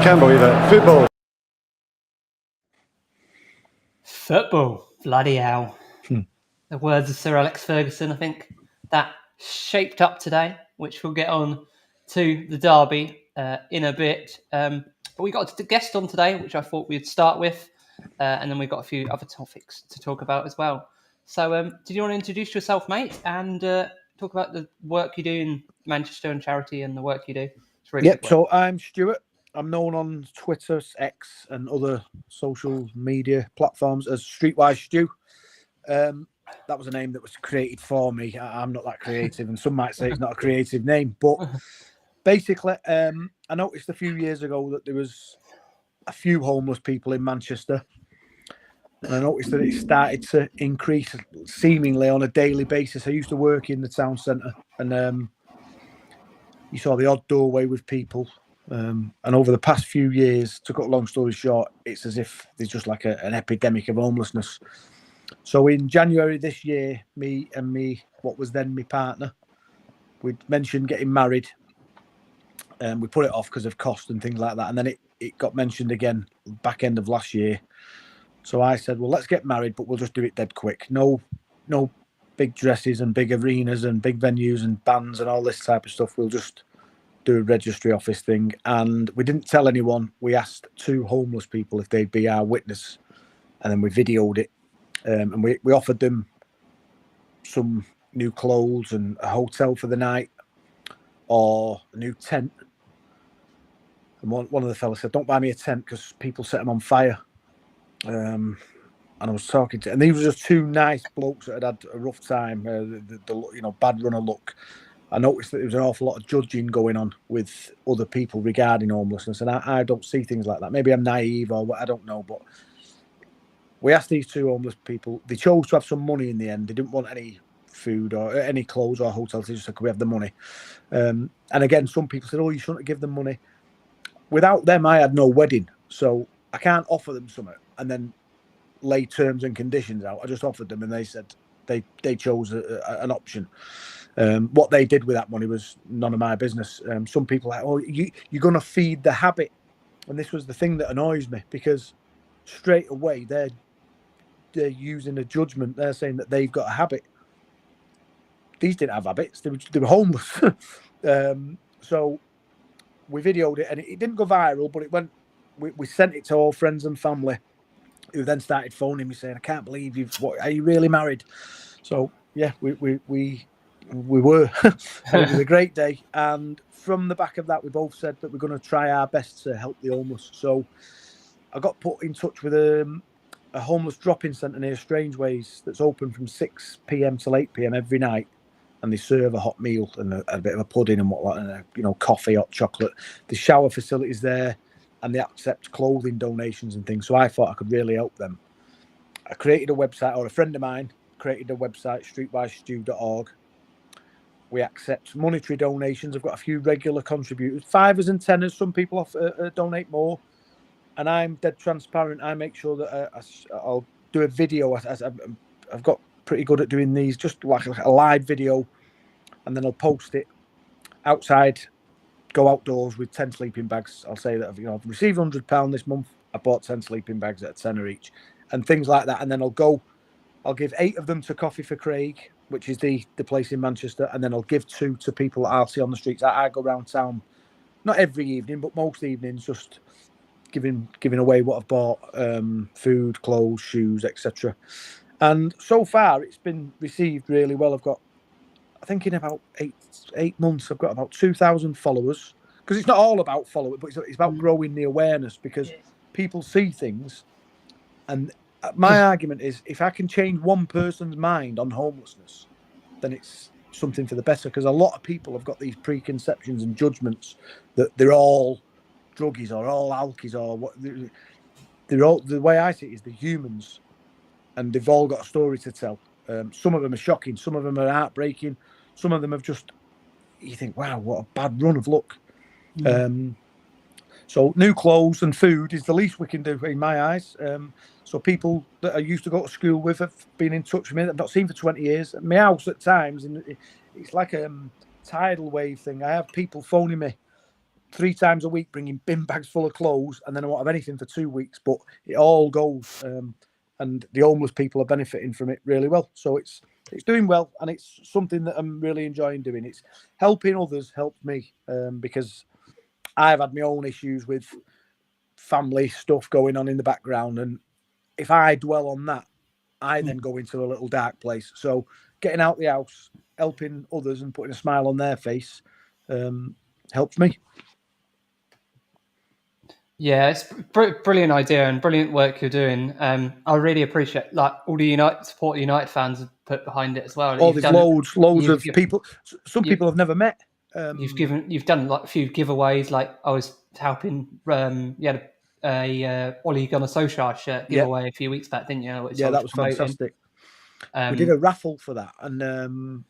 can't believe it. Football. Football. Bloody hell. The words of Sir Alex Ferguson, I think, that shaped up today, which we'll get on to the derby in a bit. But we got a guest on today, which I thought we'd start with. And then we've got a few other topics to talk about as well. So did you want to introduce yourself, mate, and talk about the work you do in Manchester and charity and the work you do? It's really good work. So I'm Stuart. I'm known on Twitter, X, and other social media platforms as Streetwise Stu. That was a name that was created for me. I'm not that creative, and some might say it's not a creative name. But basically, I noticed a few years ago that there was a few homeless people in Manchester. And I noticed that it started to increase seemingly on a daily basis. I used to work in the town centre, and you saw the odd doorway with people. And over the past few years, to cut a long story short, it's as if there's just like an epidemic of homelessness. So in January this year, me and what was then my partner, we'd mentioned getting married. And we put it off because of cost and things like that. And then it got mentioned again back end of last year. So I said, well, let's get married, but we'll just do it dead quick. No big dresses and big arenas and big venues and bands and all this type of stuff. We'll just do a registry office thing. And we didn't tell anyone. We asked 2 homeless people if they'd be our witness. And then we videoed it. And we offered them some new clothes and a hotel for the night or a new tent. And one of the fellas said, don't buy me a tent because people set them on fire. And I was talking to, and these were just 2 nice blokes that had a rough time, the bad run of luck. I noticed that there was an awful lot of judging going on with other people regarding homelessness, and I don't see things like that. Maybe I'm naive or what, I don't know, but we asked these 2 homeless people. They chose to have some money in the end. They didn't want any food or any clothes or hotels. They just said, "Can we have the money?" And again, some people said, "Oh, you shouldn't give them money." Without them, I had no wedding, so I can't offer them something and then lay terms and conditions out. I just offered them, and they said they chose an option. What they did with that money was none of my business. Some people are like, "Oh, you're going to feed the habit," and this was the thing that annoys me, because straight away they're using a judgment. They're saying that they've got a habit. These didn't have habits. They were homeless. So we videoed it, and it didn't go viral, but it went. We sent it to all friends and family, who then started phoning me saying, "I can't believe are you really married?" So yeah, we were. It was a great day, and from the back of that, we both said that we're going to try our best to help the homeless. So I got put in touch with a homeless drop-in centre near Strangeways that's open from 6 p.m. till 8 p.m. every night, and they serve a hot meal and a bit of a pudding and whatnot, and coffee, hot chocolate. The shower facilities there, and they accept clothing donations and things. So I thought I could really help them. I created a website, or a friend of mine created a website, streetwisestu.org. We accept monetary donations. I've got a few regular contributors, 5s and 10s. Some people donate more. And I'm dead transparent. I make sure that I'll do a video. I've got pretty good at doing these, just like a live video, and then I'll post it outside. Go outdoors with 10 sleeping bags. I'll say that I've received £100 this month. I bought 10 sleeping bags at a tenner each, and things like that. And then I'll give 8 of them to Coffee for Craig, which is the place in Manchester, and then I'll give 2 to people that I'll see on the streets. I go around town, not every evening, but most evenings, just giving away what I've bought, food, clothes, shoes, etc. And so far, it's been received really well. I've got, I think in about eight months, I've got about 2,000 followers. Because it's not all about following, but it's about growing the awareness, because people see things. And my argument is, if I can change one person's mind on homelessness, then it's something for the better. Because a lot of people have got these preconceptions and judgments that they're all druggies or all alkies or what. They're all, the way I see it is, they're humans, and they've all got a story to tell. Some of them are shocking, some of them are heartbreaking, some of them have just, you think, wow, what a bad run of luck. So new clothes and food is the least we can do in my eyes. So people that I used to go to school with have been in touch with me that I've not seen for 20 years. My house at times, it's like a tidal wave thing. I have people phoning me 3 times a week bringing bin bags full of clothes, and then I won't have anything for 2 weeks, but it all goes. And the homeless people are benefiting from it really well. So it's doing well, and it's something that I'm really enjoying doing. It's helping others, helped me, because I've had my own issues with family stuff going on in the background, and if I dwell on that, I then go into a little dark place. So getting out the house, helping others and putting a smile on their face helps me. Yeah, it's brilliant idea and brilliant work you're doing. I really appreciate all the support United fans have put behind it as well. Oh, there's loads of people. Some people I've never met. You've done like a few giveaways. Like I was helping. You had a Ole Gunnar Solskjaer shirt giveaway a few weeks back, didn't you? Yeah, that was fantastic. We did a raffle for that, and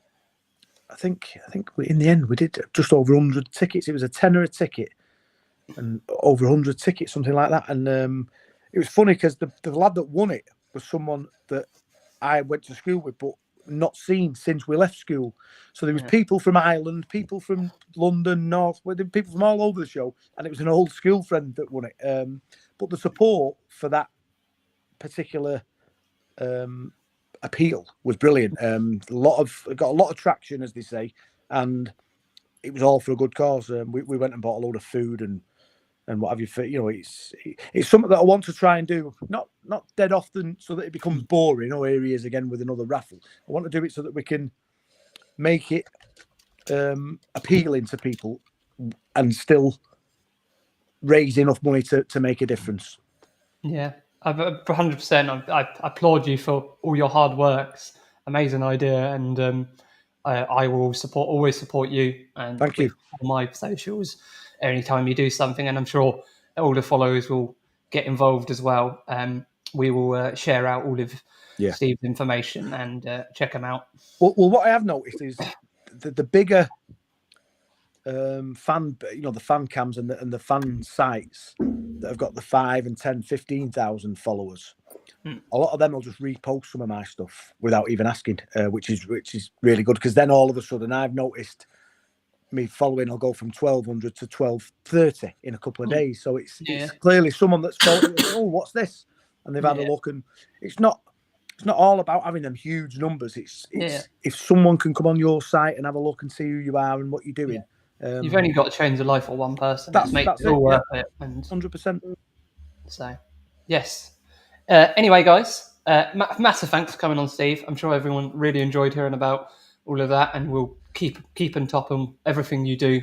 I think in the end we did just over 100 tickets. It was a tenner a ticket, and over 100 tickets, something like that. And it was funny because the lad that won it was someone that I went to school with, but not seen since we left school. So there was people from Ireland, people from London, North, people from all over the show, and it was an old school friend that won it. But the support for that particular appeal was brilliant. Got a lot of traction, as they say, and it was all for a good cause. We went and bought a load of food and what have you. It's something that I want to try and do, not dead often, so that it becomes boring. Oh, here he is again with another raffle. I want to do it so that we can make it appealing to people and still raise enough money to make a difference. Yeah, 100%. I applaud you for all your hard work. It's amazing idea, and I will always support you. And thank you. On my socials, anytime you do something, and I'm sure all the followers will get involved as well. We will share out all of Steve's information and check them out. Well, what I have noticed is the bigger fan, the fan cams and the fan sites that have got the 5 and 10, 15,000 followers. A lot of them will just repost some of my stuff without even asking, which is really good, because then all of a sudden I've noticed me following will go from 1,200 to 1,230 in a couple of days. So it's clearly someone that's following. Oh, what's this? And they've had a look, and it's not all about having them huge numbers. It's if someone can come on your site and have a look and see who you are and what you're doing. You've only got to change the life of one person. That's it all worth it. 100%. So, yes. Anyway, guys, massive thanks for coming on, Steve. I'm sure everyone really enjoyed hearing about all of that, and we'll keep on top of everything you do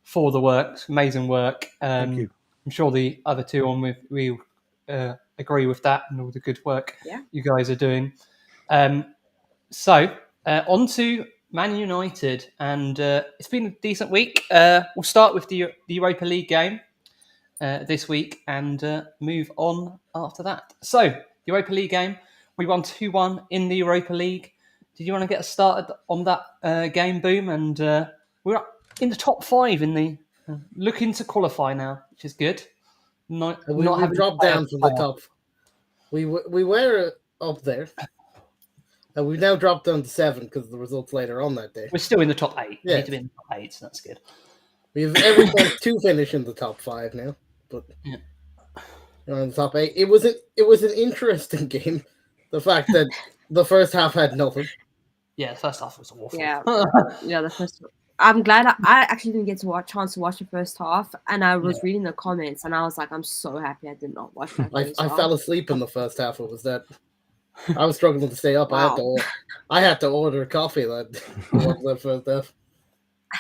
for the work. Amazing work. Thank you. I'm sure the other two on with we agree with that and all the good work you guys are doing. So on to Man United, and it's been a decent week. We'll start with the Europa League game this week and move on after that. So, Europa League game, we won 2-1 in the Europa League. Did you want to get us started on that game, Boom? And we're up in the top 5 in the looking to qualify now, which is good. We dropped down from the top. We were up there. And we've now dropped down to 7 because of the results later on that day. We're still in the top 8. We need to be in the top 8, so that's good. We have everyone to finish in the top 5 now, but you're in the top 8. It was an interesting game. The fact that the first half had nothing. Yeah, the first half was awful. Yeah, the first. I'm glad I actually didn't get to chance to watch the first half, and I was reading the comments, and I was like, I'm so happy I did not watch that. I fell asleep in the first half. It was that. I was struggling to stay up. Wow. I had to order coffee that first half.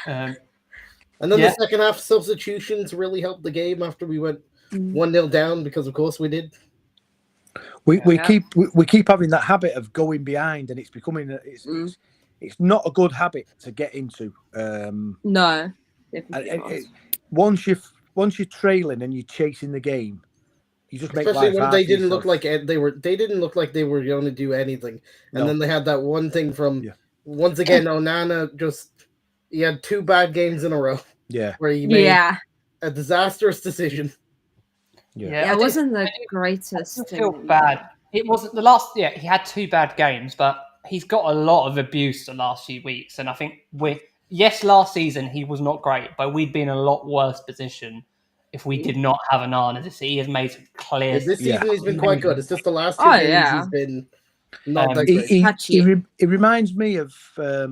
And then the second half substitutions really helped the game after we went 1-0 down, because of course we did. We keep having that habit of going behind, and it's becoming it's not a good habit to get into. No, once you're trailing and you're chasing the game, you just make especially when they didn't look like they didn't look like they were going to do anything, and then they had that one thing from once again Onana he had 2 bad games in a row. Yeah, where he made a disastrous decision. It wasn't the greatest. I feel bad. It wasn't the last. Yeah, he had 2 bad games, but he's got a lot of abuse the last few weeks, and I think yes, last season he was not great, but we'd been in a lot worse position if we did not have an Arne. He has made some clear. This season he's been quite good. It's just the last 2 Oh, games yeah. he's been not that great. He reminds me of I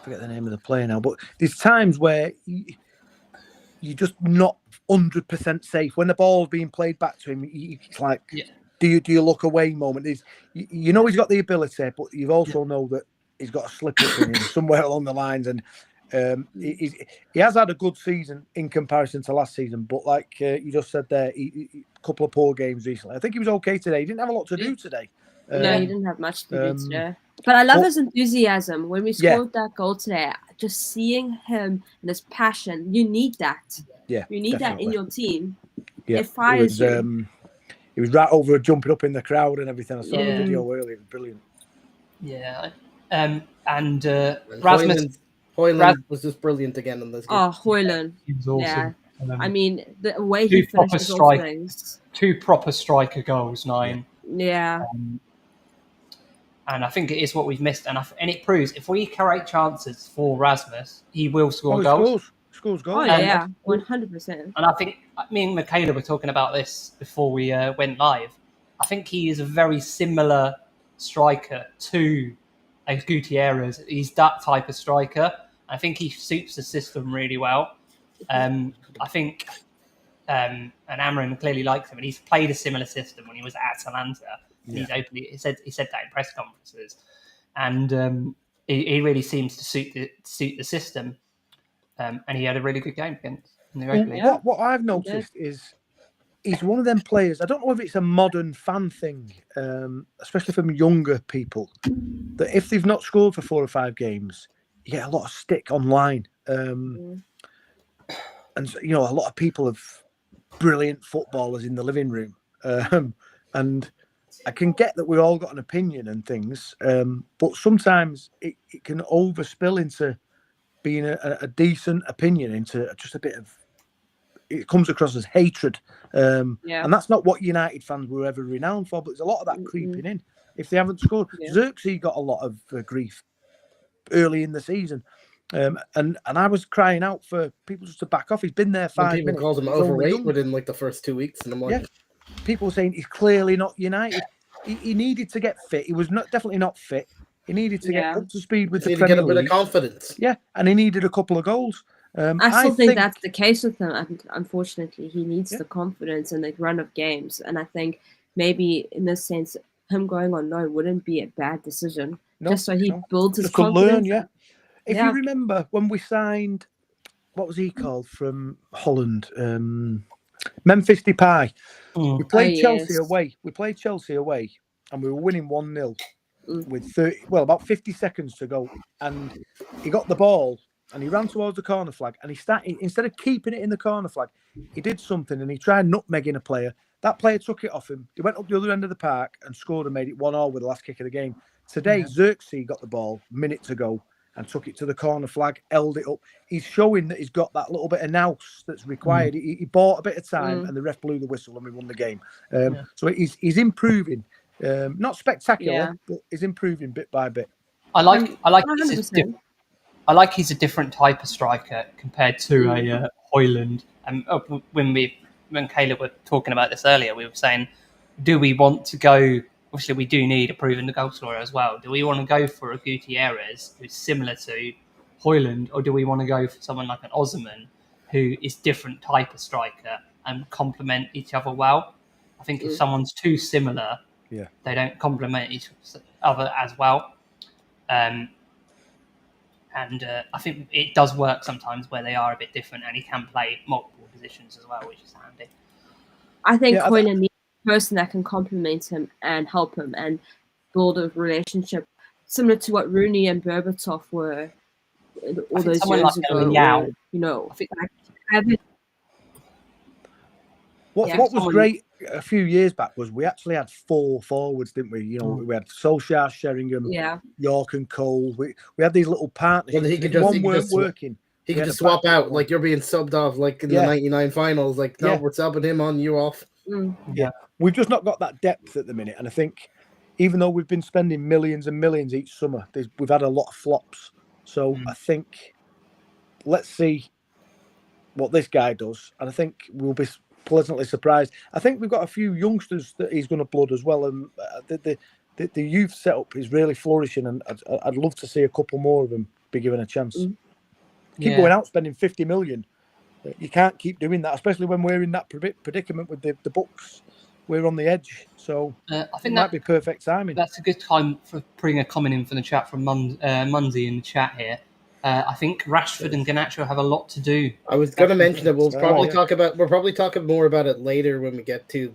forget the name of the player now, but there's times where you're just not 100% safe when the ball's being played back to him. It's like, do you look away moment? You know he's got the ability, but you also know that he's got a slip up in him somewhere along the lines, and he has had a good season in comparison to last season. But like you just said there, a couple of poor games recently. I think he was okay today. He didn't have a lot to do today. No, he didn't have much to do today. But I love his enthusiasm. When we scored that goal today, just seeing him and his passion, you need that. Yeah, you need that in your team. Yeah, it fires you. He was right over jumping up in the crowd and everything. I saw the video earlier. It was brilliant. Yeah, and Rasmus Højlund was just brilliant again in this game. Oh, Højlund. He was awesome. Yeah. I mean, the way he finished those things. 2 proper striker goals, 9. Yeah. And I think it is what we've missed. And it proves if we create chances for Rasmus, he will score goals. Scores goals. Oh, yeah, 100%. And I think me and Michaela were talking about this before we went live. I think he is a very similar striker to Gutierrez. He's that type of striker. I think he suits the system really well. I think and Amorim clearly likes him, and he's played a similar system when he was at Atalanta. He's openly he said that in press conferences, and he really seems to suit the system. And he had a really good game against in the Europa League. What I've noticed is he's one of them players. I don't know if it's a modern fan thing, especially from younger people, that if they've not scored for 4 or 5 games, you get a lot of stick online. And a lot of people have brilliant footballers in the living room, and I can get that we've all got an opinion and things, but sometimes it can overspill into being a decent opinion into just a bit of. It comes across as hatred, and that's not what United fans were ever renowned for. But there's a lot of that creeping in. If they haven't scored, Xerxes got a lot of grief early in the season. And I was crying out for people just to back off. He's been there 5 minutes. People called him overweight within like the first 2 weeks, and I'm like, people were saying he's clearly not United. He needed to get fit. He was definitely not fit. He needed to get up to speed with the Premier League. Get a bit of confidence. Yeah, and he needed a couple of goals. I still think that's the case with him. Unfortunately, he needs the confidence and the run of games. And I think maybe in this sense, him going on loan wouldn't be a bad decision. Just so he builds his confidence. Learn, If you remember when we signed, what was he called from Holland? Memphis Depay. We played Chelsea away. We played Chelsea away, and we were winning 1-0 with about 50 seconds to go. And he got the ball and he ran towards the corner flag. And he started, instead of keeping it in the corner flag, he did something and he tried nutmegging a player. That player took it off him. He went up the other end of the park and scored and made it 1-1 with the last kick of the game. Today, Xerxes got the ball, minute to go, and took it to the corner flag, held it up. He's showing that he's got that little bit of nous that's required. He bought a bit of time, and the ref blew the whistle, and we won the game. So he's improving, not spectacular, but he's improving bit by bit. I like he's a different type of striker compared to a Højlund. And when Caleb were talking about this earlier, we were saying, do we want to go? Obviously, we do need a proven goal scorer as well. Do we want to go for a Gutierrez who's similar to Højlund, or do we want to go for someone like an Osman who is different type of striker and complement each other well? I think if someone's too similar, they don't complement each other as well. And I think it does work sometimes where they are a bit different, and he can play multiple positions as well, which is handy. I think Højlund needs a person that can complement him and help him and build a relationship similar to what Rooney and Berbatov were all those years ago. What was great a few years back was we actually had 4 forwards, didn't we? You know, we had Solskjaer, Sheringham, York and Cole. We had these little partnerships. One weren't working. He could just swap out, like you're being subbed off, like in the 99 finals. Like, no, we're subbing him on, you off. Yeah, we've just not got that depth at the minute. And I think even though we've been spending millions and millions each summer, we've had a lot of flops. So I think let's see what this guy does, and I think we'll be pleasantly surprised. I think we've got a few youngsters that he's going to blood as well, and the youth setup is really flourishing, and I'd love to see a couple more of them be given a chance. Keep going out spending 50 million. You can't keep doing that, especially when we're in that predicament with the books. We're on the edge, so I think that might be perfect timing. That's a good time for putting a comment in from the chat from Munzi in the chat here. I think Rashford and Garnacho have a lot to do. I was going to mention that we'll probably talk more about it later when we get to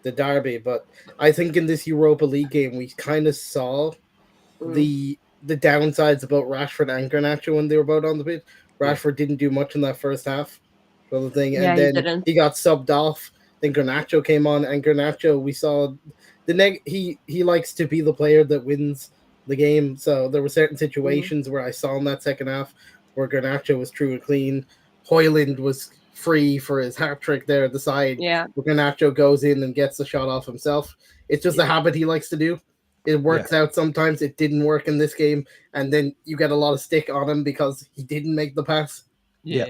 the derby. But I think in this Europa League game, we kind of saw the downsides about Rashford and Garnacho when they were both on the pitch. Rashford didn't do much in that first half, sort of thing, and then he got subbed off. Then Garnacho came on, and Garnacho, we saw he likes to be the player that wins the game. So there were certain situations where I saw in that second half where Garnacho was true and clean. Højlund was free for his hat trick there at the side. Yeah. Where Garnacho goes in and gets the shot off himself. It's just a habit he likes to do. It works out sometimes. It didn't work in this game, and then you get a lot of stick on him because he didn't make the pass. Yeah.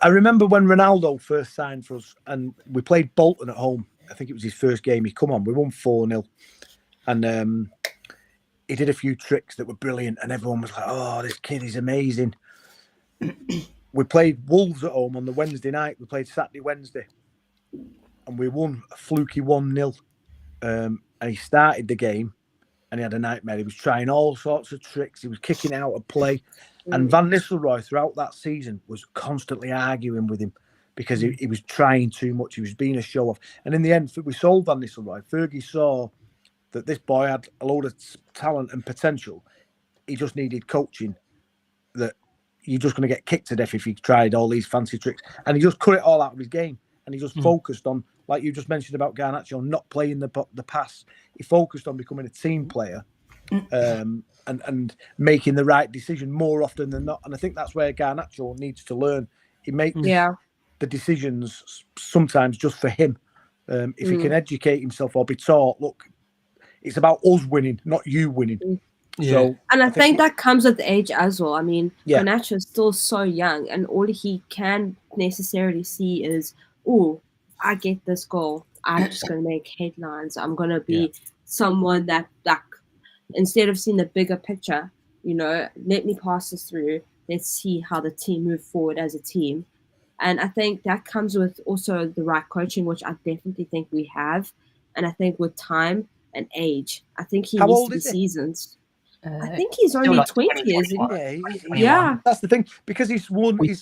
I remember when Ronaldo first signed for us, and we played Bolton at home. I think it was his first game. He come on, we won 4-0, and he did a few tricks that were brilliant, and everyone was like, "Oh, this kid is amazing." We played Wolves at home on the Wednesday night. We played Saturday, Wednesday, and we won a fluky 1-0. And he started the game, and he had a nightmare. He was trying all sorts of tricks. He was kicking out of play. And Van Nistelrooy throughout that season was constantly arguing with him because he was trying too much. He was being a show-off. And in the end, we sold Van Nistelrooy. Fergie saw that this boy had a load of talent and potential. He just needed coaching, that you're just going to get kicked to death if he tried all these fancy tricks. And he just cut it all out of his game. And he just focused on, like you just mentioned about Garnacho, not playing the pass. He focused on becoming a team player. And making the right decision more often than not. And I think that's where Garnacho needs to learn. He makes the decisions sometimes just for him. If he can educate himself or be taught, look, it's about us winning, not you winning. So, and I think that comes with age as well. I mean, Garnacho is still so young, and all he can necessarily see is, oh, I get this goal. I'm just going to make headlines. I'm going to be someone that instead of seeing the bigger picture, let me pass this through. Let's see how the team move forward as a team. And I think that comes with also the right coaching, which I definitely think we have. And I think with time and age, I think he needs to be seasoned. I think he's only like 20, isn't he? Yeah. That's the thing, because he's won. We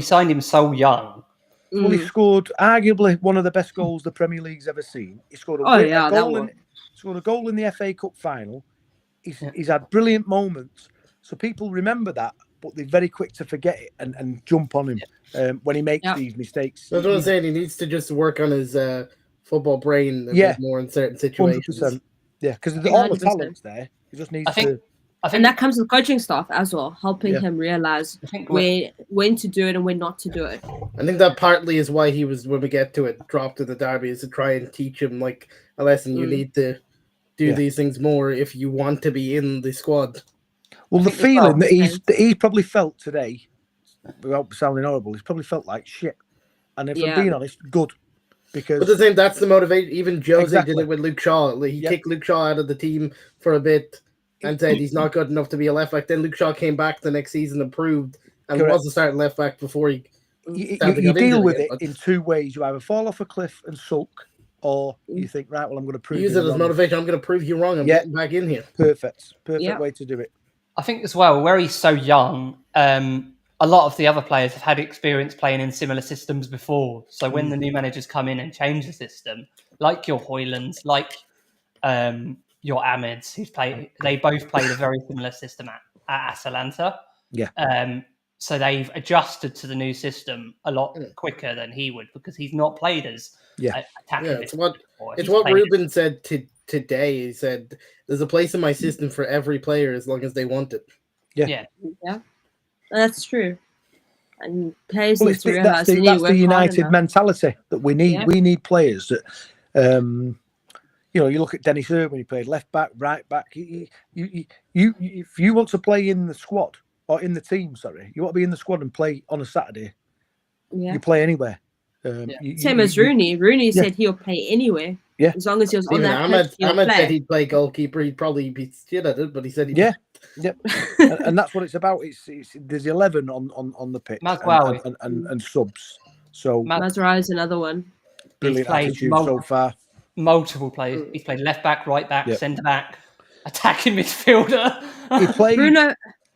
signed him so young. Well, he scored arguably one of the best goals the Premier League's ever seen. He scored a goal in the FA Cup final. He's had brilliant moments. So people remember that, but they're very quick to forget it and jump on him when he makes these mistakes. That's what I'm saying. He needs to just work on his football brain a bit more in certain situations. 100%. Yeah, because all the talent's there. He just needs to... and that comes with coaching staff as well, helping him realize when to do it and when not to do it. I think that partly is why he was, when we get to it, dropped to the derby, is to try and teach him like a lesson. You need to do these things more if you want to be in the squad. Well, the feeling that he's probably felt today, without sounding horrible, he's probably felt like shit. And if I'm being honest, good. Because but the same, that's the motivation. Even Jose did it with Luke Shaw. He kicked Luke Shaw out of the team for a bit and said he's not good enough to be a left back. Then Luke Shaw came back the next season, improved, and was a starting left back before he. You deal with it in two ways. You either fall off a cliff and sulk, or you think, right, well, I'm going to prove use it as motivation. I'm going to prove you wrong. I'm getting back in here. Perfect way to do it. I think as well, where he's so young, a lot of the other players have had experience playing in similar systems before. So when the new managers come in and change the system, like your Højlunds, like your Ahmeds, they both played a very similar system at Atalanta. Yeah. So they've adjusted to the new system a lot quicker than he would, because he's not played as attacking. It's what Ruben said today. He said, "There's a place in my system for every player as long as they want it." Yeah. That's true. And players need to realize that's the United mentality that we need. Yeah. We need players that, you look at Dennis Irwin, he played left back, right back. If you want to play in the squad or in the team, you want to be in the squad and play on a Saturday, you play anywhere. Same as Rooney. Rooney said he'll play anywhere. Yeah. As long as he was on that pitch, Ahmed said he'd play goalkeeper. He'd probably be shit at it, but he said he'd... Yep. And that's what it's about. There's 11 on the pitch and subs. So Mazraoui is another one. Brilliant attitude so far. Multiple players. He's played left back, right back, centre back, attacking midfielder. He played...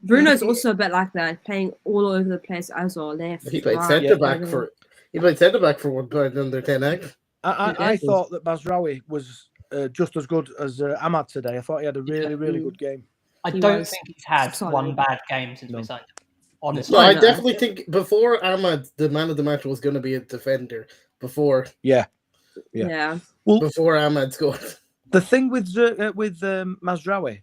Bruno's also a bit like that, playing all over the place as well. Left. He played centre back for... He played centre back for one point under 10x. I thought that Mazraoui was just as good as Ahmad today. I thought he had a really, really good game. I don't think he's had one bad game since we signed him. Honestly, no, I definitely think before Ahmad, the man of the match was going to be a defender. Before, Well, before Ahmad scored. The thing with Mazraoui,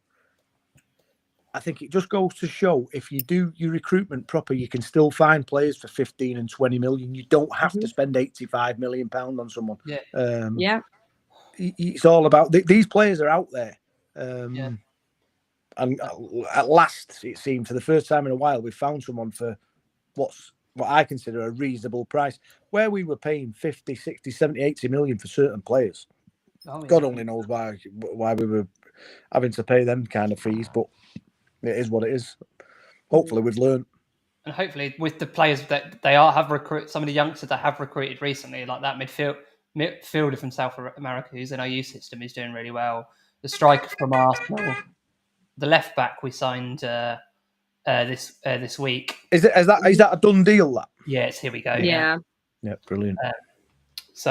I think it just goes to show if you do your recruitment proper, you can still find players for 15 and 20 million. You don't have to spend 85 million pounds on someone. It's all about these players are out there. And at last, it seemed, for the first time in a while, we found someone for what I consider a reasonable price, where we were paying 50, 60, 70, 80 million for certain players. God only knows why we were having to pay them kind of fees, but it is what it is. Hopefully, we've learned. And hopefully, with the players that they have recruited, some of the youngsters that have recruited recently, like that midfielder from South America who's in our youth system, is doing really well. The striker from Arsenal. The left back we signed this week. Is that a done deal? That here we go. Yeah, brilliant. It's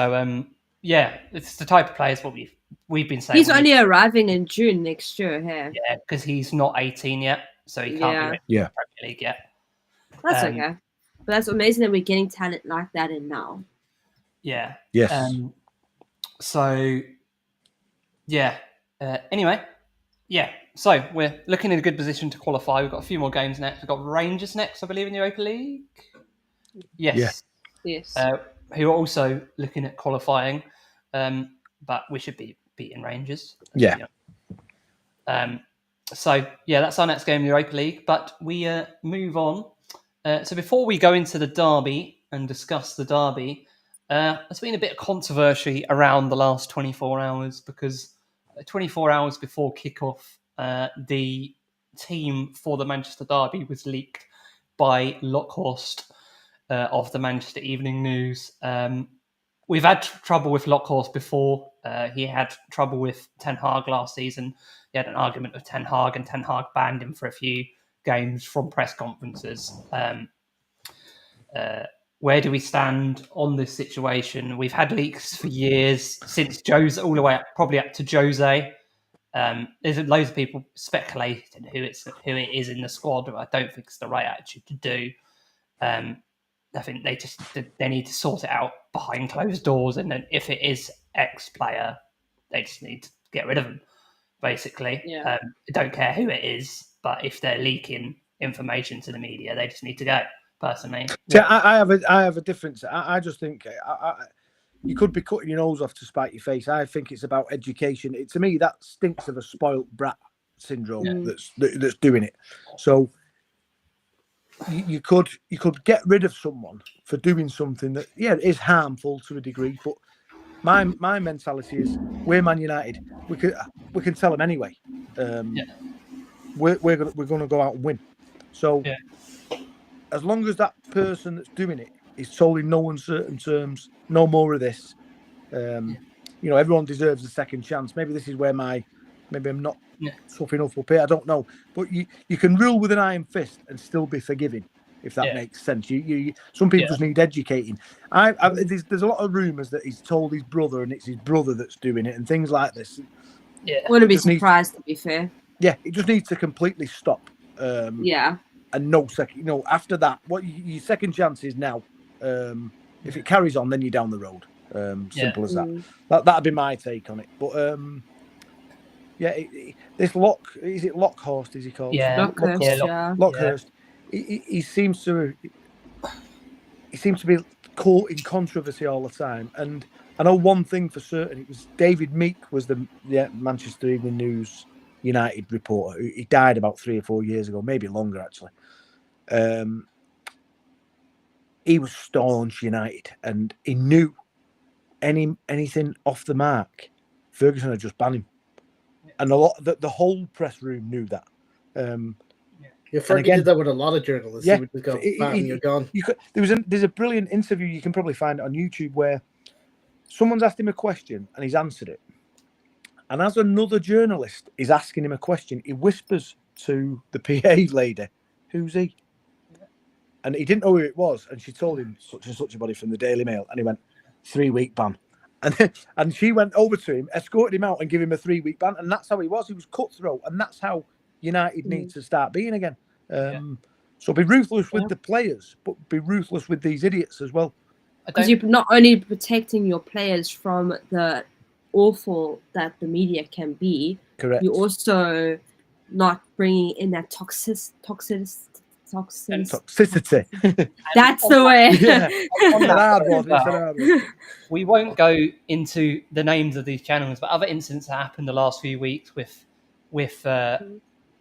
the type of players what we've been saying. He's only arriving in June next year. Yeah, because he's not 18 yet, so he can't be in the Premier League yet. That's okay, but that's amazing that we're getting talent like that in now. Yeah. Yes. Anyway. Yeah, so we're looking in a good position to qualify. We've got a few more games next. We've got Rangers next, I believe, in the Europa League. Yes. Who are also looking at qualifying, but we should be beating Rangers. Yeah. That's our next game in the Europa League. But we move on. So before we go into the derby and discuss the derby, there's been a bit of controversy around the last 24 hours because 24 hours before kickoff, the team for the Manchester derby was leaked by Lockhorst of the Manchester Evening News. We've had trouble with Lockhorst before. He had trouble with Ten Hag last season. He had an argument with Ten Hag, and Ten Hag banned him for a few games from press conferences. Where do we stand on this situation? We've had leaks for years, since Jose, all the way up, probably up to Jose. There's loads of people speculating who it is in the squad, but I don't think it's the right attitude to do. I think they need to sort it out behind closed doors, and then if it is X player, they just need to get rid of them, basically. I don't care who it is, but if they're leaking information to the media, they just need to go. Personally, I have a difference. I just think you could be cutting your nose off to spite your face. I think it's about education. To me, that stinks of a spoilt brat syndrome that's doing it. So you could get rid of someone for doing something that is harmful to a degree. But my mentality is we're Man United. We can tell them anyway. We're going to go out and win. So. Yeah. As long as that person that's doing it is told in no uncertain terms, no more of this. Everyone deserves a second chance. Maybe this is where maybe I'm not tough enough up here. I don't know. But you can rule with an iron fist and still be forgiving, if that makes sense. Some people just need educating. There's a lot of rumours that he's told his brother and it's his brother that's doing it and things like this. I wouldn't be surprised, to be fair. Yeah, it just needs to completely stop. And no second, after that, what your second chance is now. If it carries on, then you're down the road. Simple as that. That'd be my take on it. But this is it Lockhorst? Is he called? Yeah, Lockhorst. He seems to be caught in controversy all the time, and I know one thing for certain. It was David Meek was the Manchester Evening News United reporter. He died about 3 or 4 years ago, maybe longer actually. He was staunch United, and he knew anything off the mark, Ferguson had just banned him, and the whole press room knew that. Fergie did that with a lot of journalists. Yeah, he would go, bam, you're gone. There's a brilliant interview, you can probably find it on YouTube, where someone's asked him a question and he's answered it. And as another journalist is asking him a question, he whispers to the PA lady, "Who's he?" And he didn't know who it was. And she told him, such and such a body from the Daily Mail. And he went, 3-week ban. And she went over to him, escorted him out and gave him a 3-week ban. And that's how he was. He was cutthroat. And that's how United needs to start being again. So be ruthless with the players, but be ruthless with these idiots as well. Because you're not only protecting your players from the awful that the media can be, correct, you're also not bringing in that toxicity. That's the way. We won't go into the names of these channels, but other incidents that happened the last few weeks with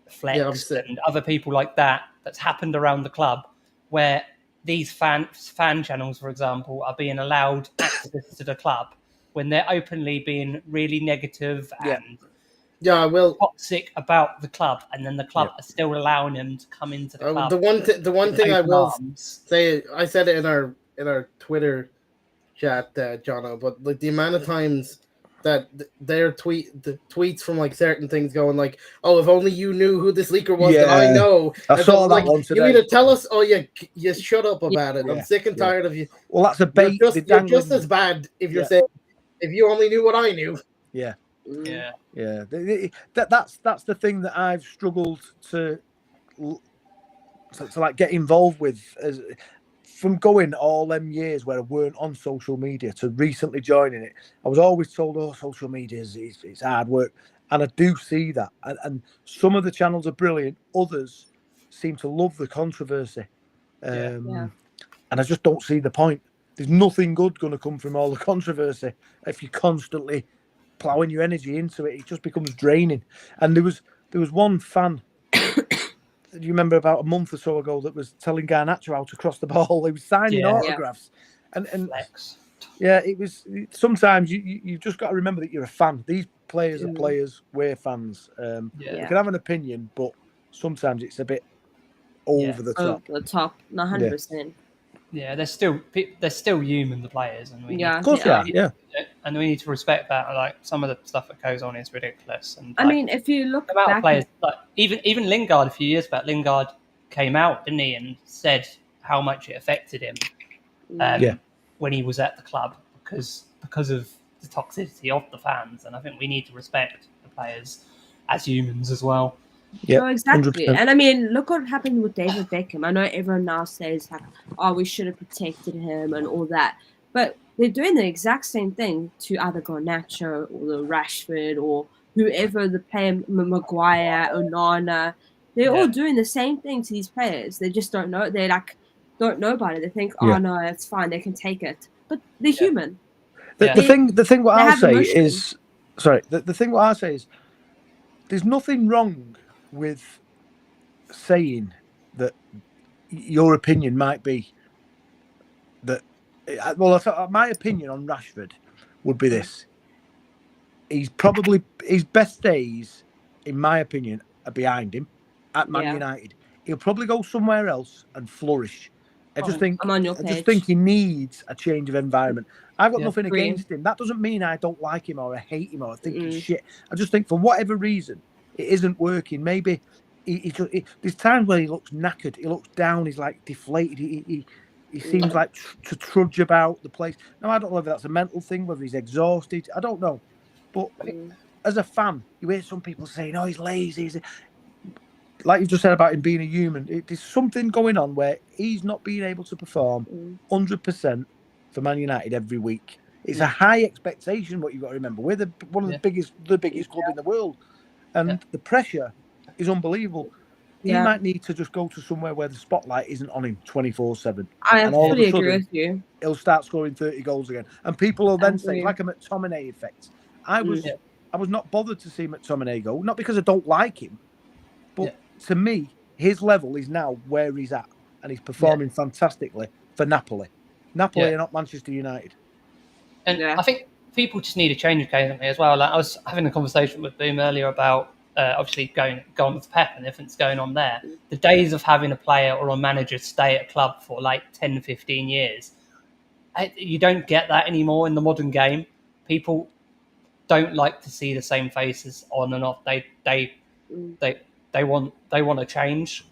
Flex and other people like that's happened around the club, where these fan channels, for example, are being allowed access to the club when they're openly being really negative and toxic about the club, and then the club are still allowing them to come into the club. The one thing I will say, I said it in our Twitter chat, Jono, but like the amount of times that their tweets from like certain things going like, "Oh, if only you knew who this leaker was that I know." I saw that one today. You either tell us, or you shut up about it. I'm sick and tired of you. Well, that's a bait. You're just as bad if you're saying, "If you only knew what I knew." Yeah. That's the thing that I've struggled to like get involved with, as from going all them years where I weren't on social media to recently joining it. I was always told, "Oh, social media it's hard work," and I do see that. And some of the channels are brilliant. Others seem to love the controversy, and I just don't see the point. There's nothing good going to come from all the controversy if you're constantly plowing your energy into it. It just becomes draining. And there was one fan, do you remember, about a month or so ago, that was telling Garnacho how to cross the ball? He was signing autographs. And Flex. it was, sometimes you've just got to remember that you're a fan. These players are players, we're fans. You can have an opinion, but sometimes it's a bit over the top. Over the top, 100%. Yeah, they're still human, the players, and we of course, and we need to respect that. Like, some of the stuff that goes on is ridiculous. And I mean, if you look back, players, like even Lingard a few years back, Lingard came out, didn't he, and said how much it affected him when he was at the club because of the toxicity of the fans. And I think we need to respect the players as humans as well. Yeah, no, exactly. 100%. And I mean, look what happened with David Beckham. I know everyone now says like, "Oh, we should have protected him" and all that, but they're doing the exact same thing to either Garnacho or the Rashford or whoever the player, Maguire, Onana. They're all doing the same thing to these players. They just don't know. They don't know about it. They think, "Oh no, it's fine. They can take it." But they're human. The thing what I'll say is, the thing what I'll say is, there's nothing wrong with saying that your opinion might be that. Well, my opinion on Rashford would be this: he's probably, his best days, in my opinion, are behind him at Man United. He'll probably go somewhere else and flourish. I just think he needs a change of environment. I've got nothing against him. That doesn't mean I don't like him or I hate him or I think he's shit. I just think for whatever reason it isn't working. Maybe there's times where he looks knackered. He looks down. He's like deflated. He seems like to trudge about the place. Now, I don't know whether that's a mental thing, whether he's exhausted. I don't know. But as a fan, you hear some people saying, "Oh, he's lazy." Like you just said about him being a human, there's something going on where he's not being able to perform 100% for Man United every week. It's a high expectation. What you've got to remember, we're one of the biggest club in the world, and the pressure is unbelievable. might need to just go to somewhere where the spotlight isn't on him 24/7. I and all fully of a sudden, agree with you. He'll start scoring 30 goals again, and people will then say it's like a McTominay effect. I was not bothered to see McTominay go, not because I don't like him, but to me, his level is now where he's at, and he's performing fantastically for Napoli. Napoli are not Manchester United. And I think people just need a change occasionally as well. Like I was having a conversation with Boom earlier about obviously going with Pep and everything's going on there. The days of having a player or a manager stay at a club for like 10, 15 years, you don't get that anymore in the modern game. People don't like to see the same faces on and off. They want a change.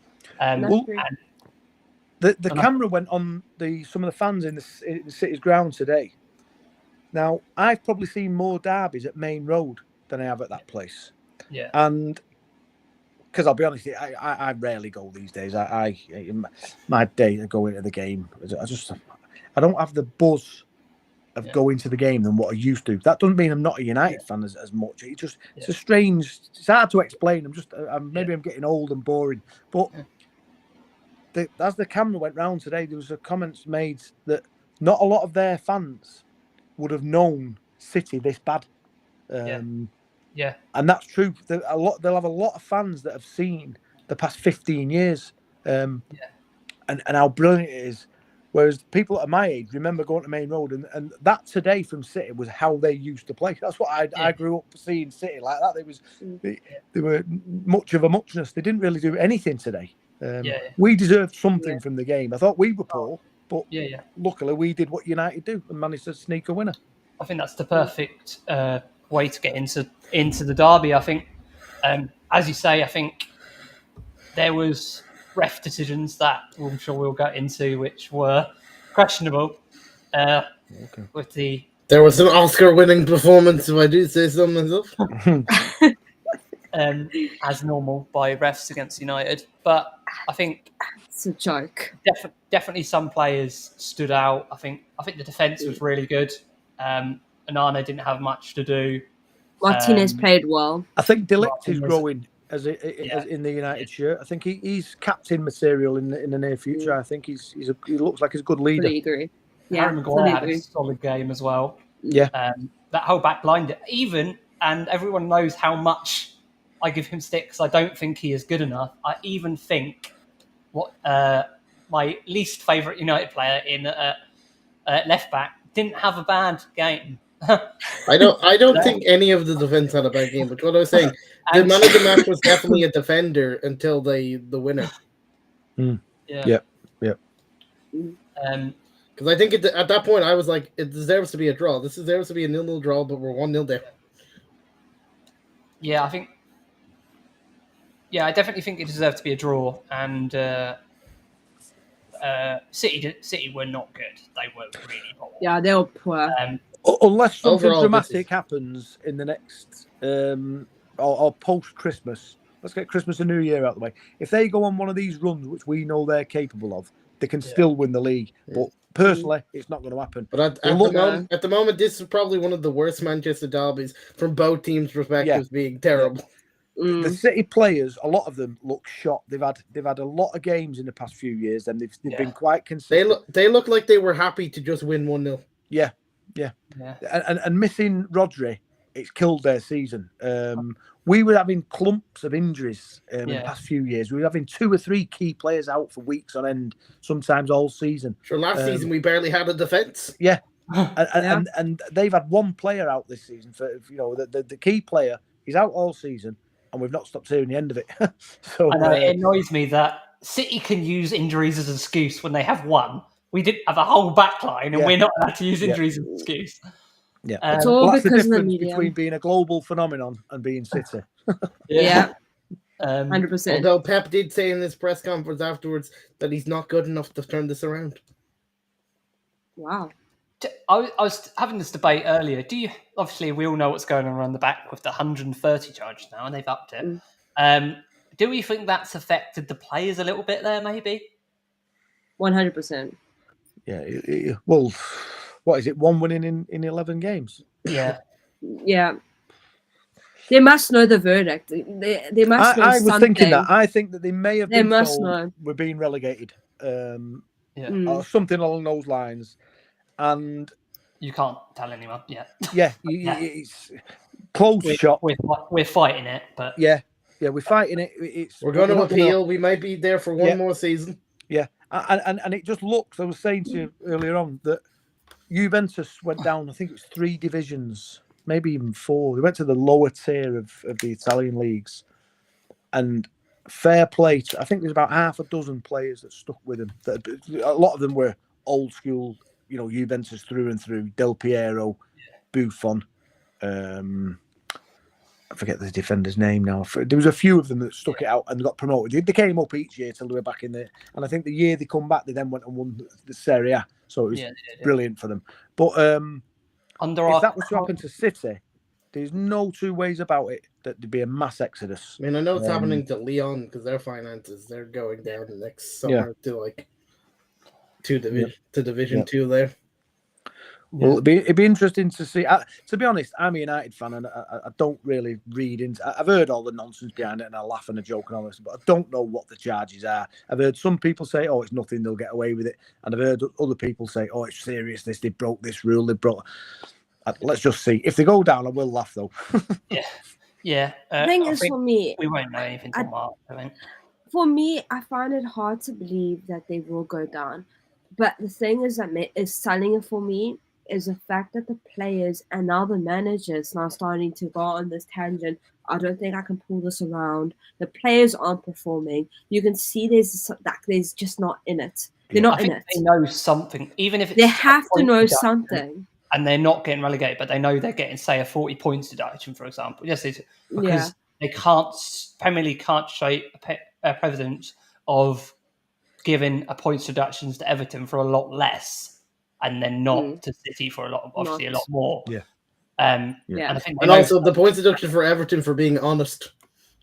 The camera went on some of the fans in the City's ground today. Now, I've probably seen more derbies at Main Road than I have at that place. Yeah. And because I'll be honest, I rarely go these days. My day to go into the game, I don't have the buzz of going to the game than what I used to. That doesn't mean I'm not a United fan as much. It's a strange. It's hard to explain. I'm getting old and boring. But as the camera went round today, there was a comments made that not a lot of their fans would have known City this bad. And that's true. They'll have a lot of fans that have seen the past 15 years and how brilliant it is. Whereas people at my age remember going to Main Road, and that today from City was how they used to play. That's what I grew up seeing City like that. They were much of a muchness. They didn't really do anything today. We deserved something from the game. I thought we were poor, but luckily we did what United do and managed to sneak a winner. I think that's the perfect way to get into the derby. I think, as you say, I think there was ref decisions that I'm sure we'll get into, which were questionable. There was an Oscar-winning performance, if I do say so myself. As normal by refs against United, but I think it's a joke. Definitely, some players stood out. I think the defense was really good. Anana didn't have much to do. Martinez played well. I think De Ligt is growing as in the United shirt. I think he's captain material in the near future. I think he looks like he's a good leader. Fully agree. Yeah, Harry Maguire had a solid game as well. Yeah, that whole back line, and everyone knows how much I give him sticks. I don't think he is good enough. I even think my least favourite United player in left back didn't have a bad game. I don't think any of the defense had a bad game. But what I was saying, the man of the match was definitely a defender until the winner. Yep. Because I think at that point I was like, it deserves to be a draw. This deserves to be a 0-0 draw, but we're 1-0 down. Yeah, I think. Yeah, I definitely think it deserved to be a draw, and City were not good. They were really poor. Yeah, they were poor. Unless something dramatic happens in the next or post Christmas, let's get Christmas and New Year out of the way. If they go on one of these runs, which we know they're capable of, they can still win the league. But personally, it's not going to happen. But at the moment, this is probably one of the worst Manchester derbies from both teams' perspectives, being terrible. The City players, a lot of them look shot. They've had a lot of games in the past few years, and they've been quite consistent. They look like they were happy to just win 1-0. Yeah. And missing Rodri, it's killed their season. We were having clumps of injuries in the past few years. We were having 2 or 3 key players out for weeks on end, sometimes all season. Sure, last season we barely had a defence. Yeah. And they've had one player out this season. For the key player, he's out all season, and we've not stopped hearing the end of it. So I know, it annoys me that City can use injuries as an excuse when they have one. We didn't have a whole back line, and we're not allowed to use injuries as an excuse. Yeah, it's all that's because the difference of the media. between being a global phenomenon and being City. 100%. Although Pep did say in his press conference afterwards that he's not good enough to turn this around. Wow. I was having this debate earlier. Obviously, we all know what's going on around the back with the 130 charge now, and they've upped it. Do we think that's affected the players a little bit there, maybe? 100%. Yeah. Well, what is it? 1 winning in 11 games. Yeah. Yeah. They must know the verdict. They must know something. I was thinking that. I think that they may have been must told know. we're being relegated, or something along those lines, and you can't tell anyone. Yeah, it's closed shop. We're fighting it, but we're fighting it. We're going to appeal. We might be there for one more season. Yeah, and it just looks. I was saying to you earlier on that Juventus went down. I think it was 3 divisions, maybe even 4. They went to the lower tier of the Italian leagues, and fair play. I think there's about half a dozen players that stuck with him. A lot of them were old school, Juventus through and through. Del Piero, Buffon. I forget the defender's name now. There was a few of them that stuck it out and got promoted. They came up each year till they were back in there. And I think the year they come back, they then went and won the Serie A. So it was brilliant for them. But if that was to happen to City, there's no 2 ways about it that there'd be a mass exodus. I mean, I know it's happening to Lyon because their finances, they're going down next summer to Division 2 there. Well, it'd be interesting to see. To be honest, I'm a United fan, and I don't really read into. I've heard all the nonsense behind it, and I laugh and I joke and all this, but I don't know what the charges are. I've heard some people say, "Oh, it's nothing; they'll get away with it," and I've heard other people say, "Oh, it's serious. They broke this rule. They broke." Let's just see. If they go down, I will laugh though. Yeah. The thing is, for me, we won't know anything till March. I think. For me, I find it hard to believe that they will go down. But the thing is that is selling it for me is the fact that the players and now the managers now starting to go on this tangent. I don't think I can pull this around. The players aren't performing. You can see there's just not in it. They're not in it. They know something, even if they have to know something. And they're not getting relegated, but they know they're getting, say, a 40 points deduction, for example. Yes, because they can't. Premier League can't show a precedent of giving a points deductions to Everton for a lot less. And then not to City for a lot more. Yeah. And I think also the points deduction for Everton for being honest.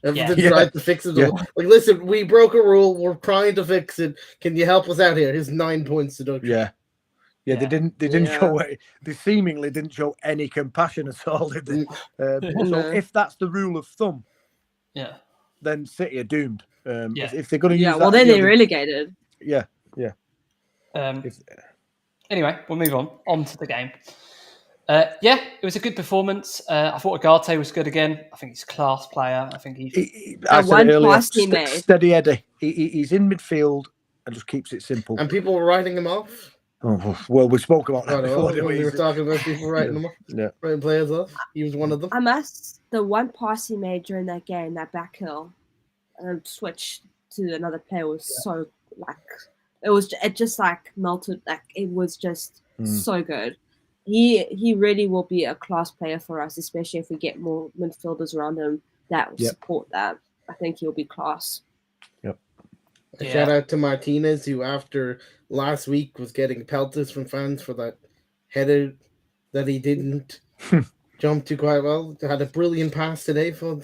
Everton tried to fix it. Yeah. Like, listen, we broke a rule. We're trying to fix it. Can you help us out here? Here's 9 points deduction. Yeah. They didn't show it. They seemingly didn't show any compassion at all, did they? So if that's the rule of thumb, then City are doomed. If they're going to use that, well, then they're relegated. Yeah. Anyway, we'll move on to the game. It was a good performance. I thought Agate was good again. I think he's a class player. I think I said it earlier, steady Eddie. He's in midfield and just keeps it simple. And people were writing him off. Oh, well, we spoke about that before. We were talking about people writing him off. Writing players off. He was one of them. The one pass he made during that game, that back heel, switch to another player was so it just melted. It was just so good. He really will be a class player for us, especially if we get more midfielders around him that will support that. I think he'll be class. Shout out to Martinez, who after last week was getting pelters from fans for that header that he didn't jump to quite well. Had a brilliant pass today for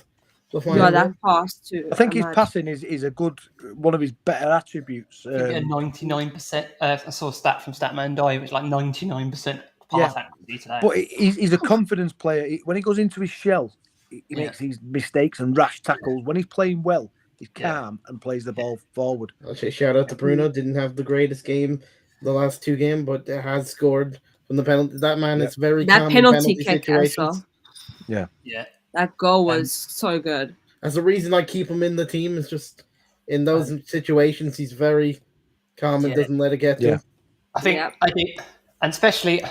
the final. That pass too. I think his passing is a good one of his better attributes. 99%. I saw a stat from Statman Die, which was like 99% pass accuracy today. But he's a confidence player. When he goes into his shell, he makes these mistakes and rash tackles. When he's playing well, he's calm and plays the ball forward. Actually, shout out to Bruno. Didn't have the greatest game the last 2 games, but has scored from the penalty. That man is very calm in penalty situations. Yeah. That goal was so good. That's the reason I keep him in the team. Is just in those situations, he's very calm and doesn't let it get to him. I think, and especially,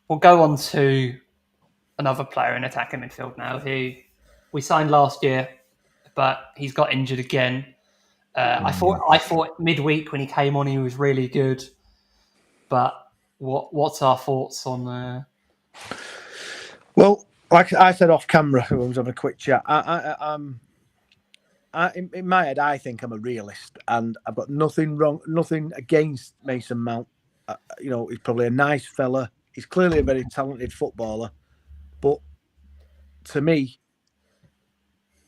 we'll go on to another player in attacking midfield now, who we signed last year, but he's got injured again. I thought midweek when he came on, he was really good. But what's our thoughts on? Well, like I said off camera, I was having a quick chat. In my head, I think I'm a realist, and I've got nothing against Mason Mount. He's probably a nice fella. He's clearly a very talented footballer, but to me,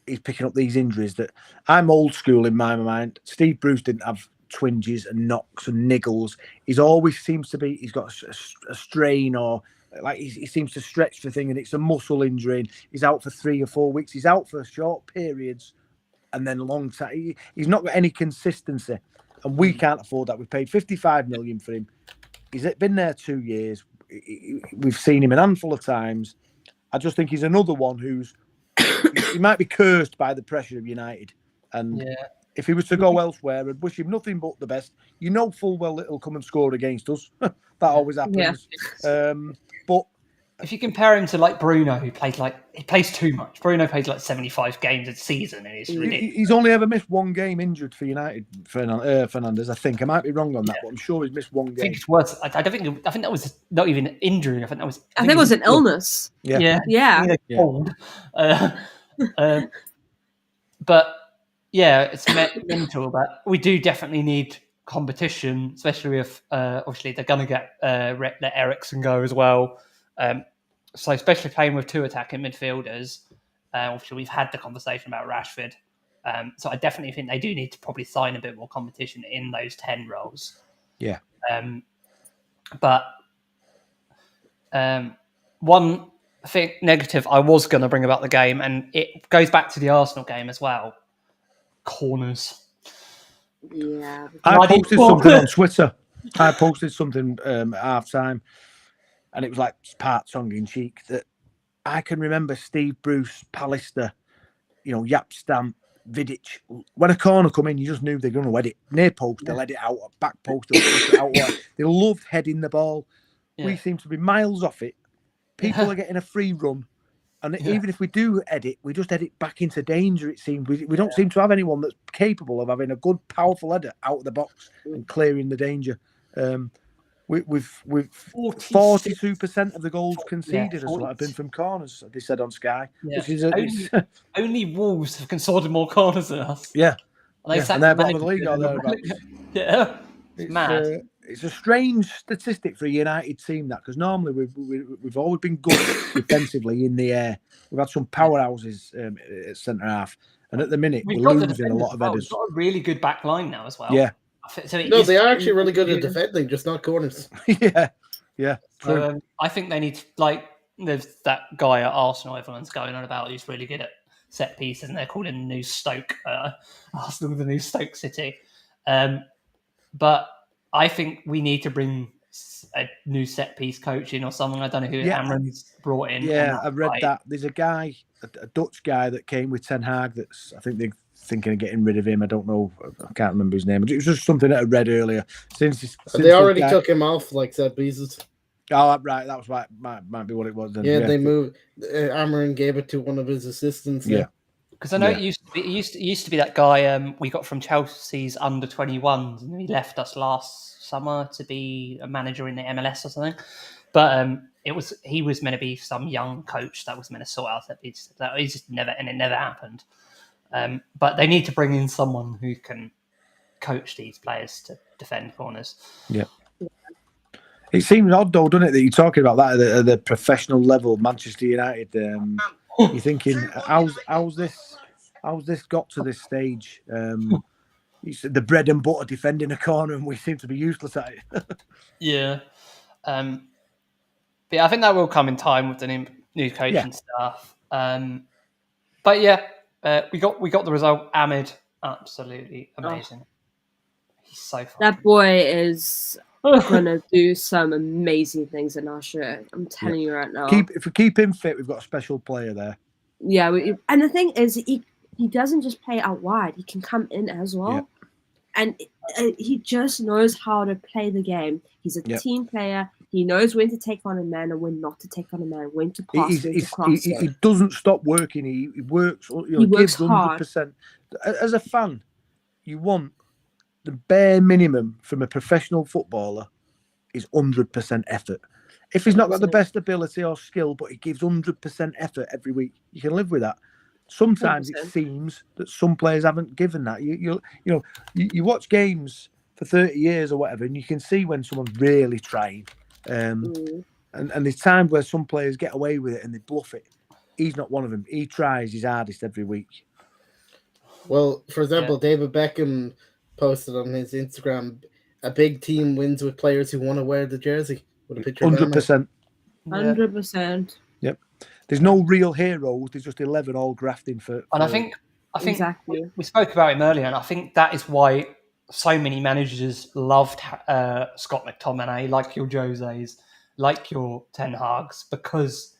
he's picking up these injuries that I'm old school in my mind. Steve Bruce didn't have twinges and knocks and niggles. He's always seems to be. He's got a strain or like he seems to stretch the thing, and it's a muscle injury. And he's out for 3 or 4 weeks. He's out for short periods, and then long time. He's not got any consistency, and we can't afford that. We paid 55 million for him. He's been there 2 years. We've seen him a handful of times. I just think he's another one who's he might be cursed by the pressure of United, and if he was to go elsewhere, I'd wish him nothing but the best. You know full well it'll come and score against us. That always happens. Yeah. But if you compare him to like Bruno, who plays too much. Bruno plays like 75 games a season, and it's ridiculous. He's only ever missed 1 game injured for United. Fernandes, I think I might be wrong on that, but I'm sure he's missed 1 game. I think it's worse. I think that was not even an injury. I think it was an illness. Yeah. Cold. But yeah, it's mental. But we do definitely need competition, especially if obviously they're going to let Eriksen go as well. So especially playing with 2 attacking midfielders, obviously we've had the conversation about Rashford. So I definitely think they do need to probably sign a bit more competition in those 10 roles. Yeah. But one thing negative I was going to bring about the game, and it goes back to the Arsenal game as well. Corners. Yeah. I posted something on Twitter. I posted something at half time. And it was like part tongue in cheek that I can remember Steve Bruce, Pallister, Yap Stamp, Vidic. When a corner come in, you just knew they're going to head it. Near post, they'll head it out. Back post, they'll push it out. They loved heading the ball. Yeah. We seem to be miles off it. People are getting a free run. And even if we do edit, we just edit back into danger, it seems. We don't seem to have anyone that's capable of having a good, powerful header out of the box and clearing the danger. With 42% of the goals conceded have been from corners, they said on Sky. Yeah. Which is only Wolves have conceded more corners than us. Yeah. And they're bottom of the league or thereabouts. Yeah. It's mad. It's a strange statistic for a United team, that, because normally we've always been good defensively in the air. We've had some powerhouses at centre half, and at the minute we're losing a lot of headers. We've got a really good back line now as well. Yeah. So they are actually really good at defending, just not corners. Yeah. I think they need to, there's that guy at Arsenal everyone's going on about who's really good at set pieces, and they're called him the new Stoke. Arsenal, the new Stoke City. But I think we need to bring a new set piece coach in or something. I don't know who Amorim's brought in. Yeah, I've read that. There's a guy, a Dutch guy that came with Ten Hag. I think they're thinking of getting rid of him. I don't know. I can't remember his name. It was just something that I read earlier. Since they already took him off, like set pieces. Oh, right. That was right. Might be what it was then. Yeah, they moved. Amorim gave it to one of his assistants. Yeah. Because I know it used to be that guy we got from Chelsea's under 21s, and he left us last summer to be a manager in the MLS or something. But he was meant to be some young coach that was meant to sort out that. It just never happened. But they need to bring in someone who can coach these players to defend corners. Yeah. It seems odd, though, doesn't it, that you're talking about that at the professional level, Manchester United. You're thinking, how's this got to this stage? The bread and butter defending a corner, and we seem to be useless at it. Yeah. But I think that will come in time with the new coaching staff. But yeah, we got the result. Ahmed, absolutely amazing. He's so fun. That boy is gonna do some amazing things in our shirt. I'm telling you right now. If we keep him fit, we've got a special player there. Yeah, and the thing is, he doesn't just play out wide; he can come in as well, and he just knows how to play the game. He's a team player. He knows when to take on a man and when not to take on a man. When to pass, when to cross. He doesn't stop working. He works. He works hard. 100%. As a fan, you want the bare minimum from a professional footballer is 100% effort. If he's not got the best ability or skill, but he gives 100% effort every week, you can live with that. Sometimes 100%. It seems that some players haven't given that. You watch games for 30 years or whatever, and you can see when someone's really trying. And there's times where some players get away with it and they bluff it. He's not one of them. He tries his hardest every week. Well, for example, David Beckham posted on his Instagram, a big team wins with players who want to wear the jersey with a picture 100%. 100%. Yep. There's no real heroes. There's just 11 all grafting for. And I think exactly. we spoke about him earlier, and I think that is why so many managers loved Scott McTominay, like your Jose's, like your Ten Hag's, because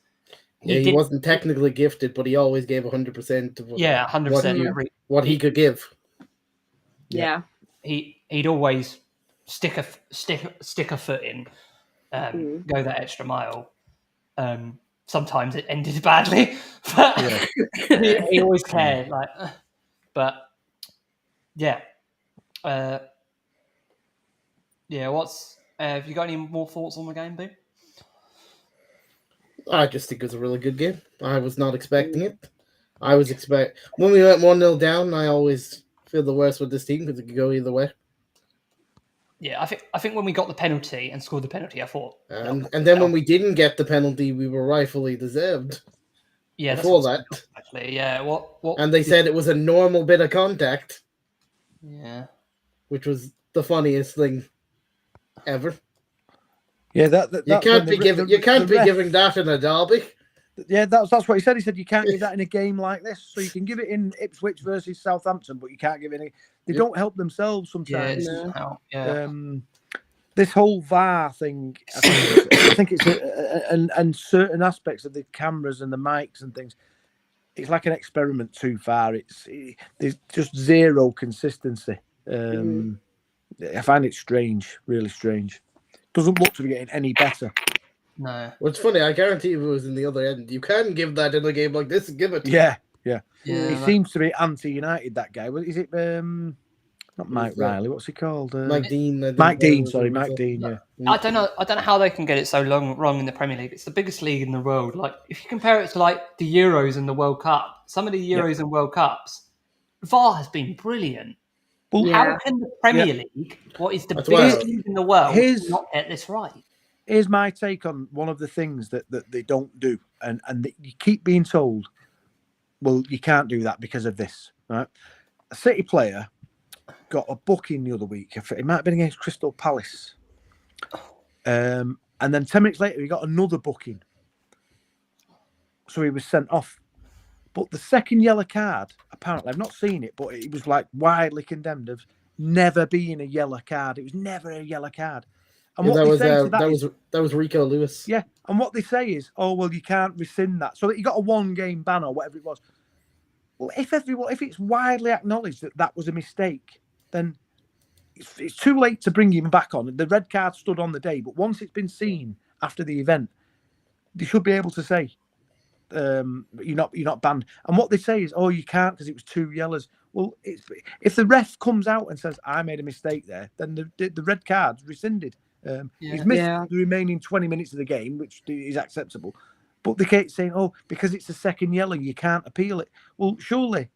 he wasn't technically gifted, but he always gave 100% of 100% what he could give. Yeah. He'd always stick a foot in, go that extra mile. Sometimes it ended badly, but he always cared. Have you got any more thoughts on the game, Boo? I just think it was a really good game. I was not expecting it. When we went 1-0 down, I always feel the worst with this team because it could go either way. Yeah, I think when we got the penalty and scored the penalty, I thought. And then when we didn't get the penalty, we were rightfully deserved. Yeah, before that. Actually, yeah. What? And they said it was a normal bit of contact. Yeah. Which was the funniest thing ever. Yeah, you can't be giving that in a derby. Yeah, that's what he said. He said you can't give that in a game like this. So you can give it in Ipswich versus Southampton, but you can't give it. They don't help themselves sometimes. This whole VAR thing, I think it's and certain aspects of the cameras and the mics and things. It's like an experiment too far. There's just zero consistency. I find it strange, really strange. Doesn't look to be getting any better. No. What's funny, I guarantee if it was in the other end, you can give that in a game like this and give it. Yeah. He seems to be anti-United, that guy. Is it not Mike Riley? What's he called? Mike Dean. Mike Dean, yeah. I don't know how they can get it so wrong in the Premier League. It's the biggest league in the world. Like, if you compare it to like the Euros and the World Cup, some of the Euros and World Cups, VAR has been brilliant. Well, how can the Premier League, what is the biggest league in the world, not get this right? Here's my take on one of the things that they don't do, and you keep being told, well, you can't do that because of this. Right? A City player got a booking the other week. It might have been against Crystal Palace. And then 10 minutes later, he got another booking. So he was sent off. But the second yellow card, apparently, I've not seen it, but it was like widely condemned of never being a yellow card. It was never a yellow card. And what that was Rico Lewis. Yeah, and what they say is, oh well, you can't rescind that. So that you got a 1-game ban or whatever it was. Well, if it's widely acknowledged that was a mistake, then it's too late to bring him back on. The red card stood on the day, but once it's been seen after the event, they should be able to say, you're not banned. And what they say is, oh, you can't because it was 2 yellows. Well, if the ref comes out and says I made a mistake there, then the red card's rescinded. He's missed the remaining 20 minutes of the game, which is acceptable. But they keep saying, oh, because it's a second yellow, you can't appeal it. Well, surely,